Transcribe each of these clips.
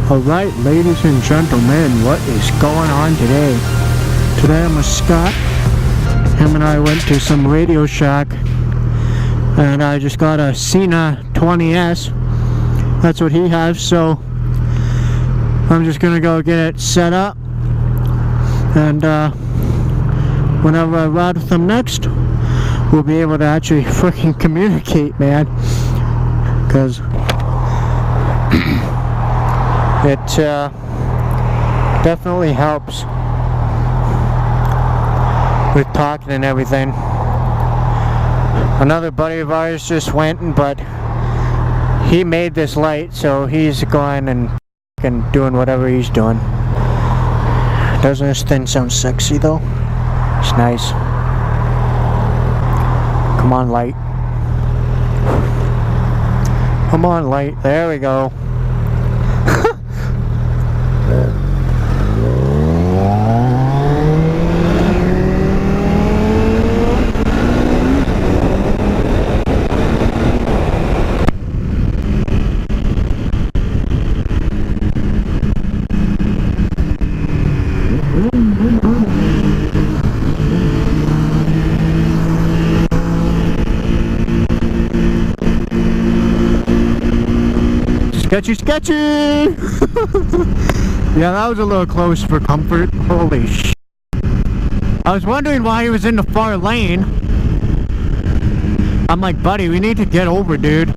Alright, ladies and gentlemen, what is going on today? Today I'm with Scott. Him and I went to some Radio Shack, and I just got a Sena 20S. That's what he has, so I'm just gonna go get it set up, and whenever I ride with him next, we'll be able to actually freaking communicate, man, because it definitely helps with talking and everything. Another buddy of ours just went, but he made this light, so he's going and doing whatever he's doing. Doesn't this thing sound sexy though? It's nice. Come on, light. Come on, light. There we go. Sketchy! Yeah, that was a little close for comfort. Holy sh**. I was wondering why he was in the far lane. I'm like, buddy, we need to get over, dude.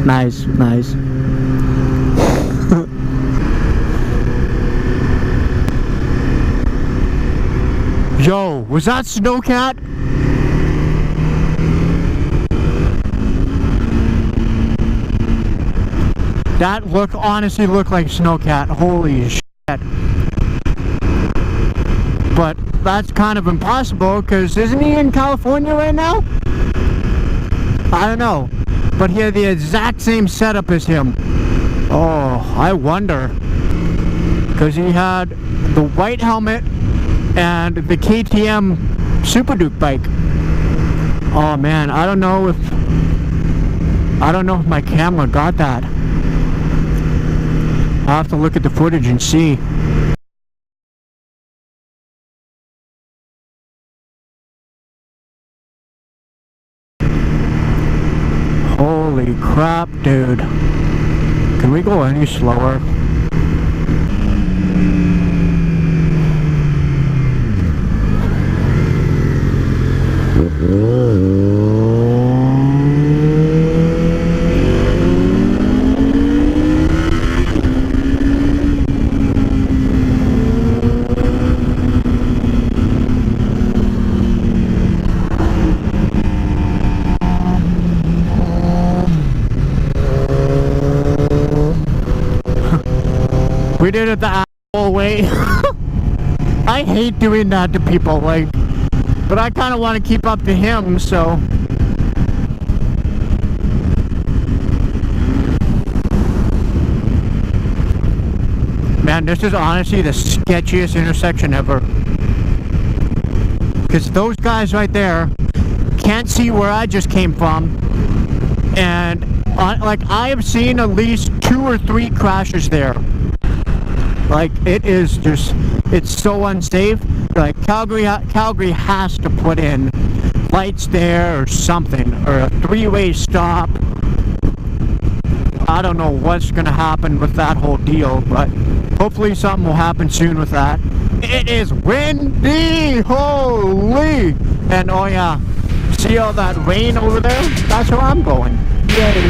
Nice. Yo, was that SNOWCAT? That honestly looked like SNOWCAT. Holy shit. But that's kind of impossible, because isn't he in California right now? I don't know. But he had the exact same setup as him. Oh, I wonder. Because he had the white helmet and the KTM Super Duke bike. Oh man, I don't know if my camera got that. I'll have to look at the footage and see. Holy crap, dude. Can we go any slower? We did it the whole way. I hate doing that to people, like, but I kind of want to keep up to him, so. Man, this is honestly the sketchiest intersection ever. Because those guys right there can't see where I just came from. And, like, I have seen at least 2 or 3 crashes there. Like, it is just, it's so unsafe. Like, Calgary has to put in lights there or something, or a 3-way stop. I don't know what's gonna happen with that whole deal, but hopefully something will happen soon with that. It is windy, holy! And oh yeah, see all that rain over there? That's where I'm going. Yay!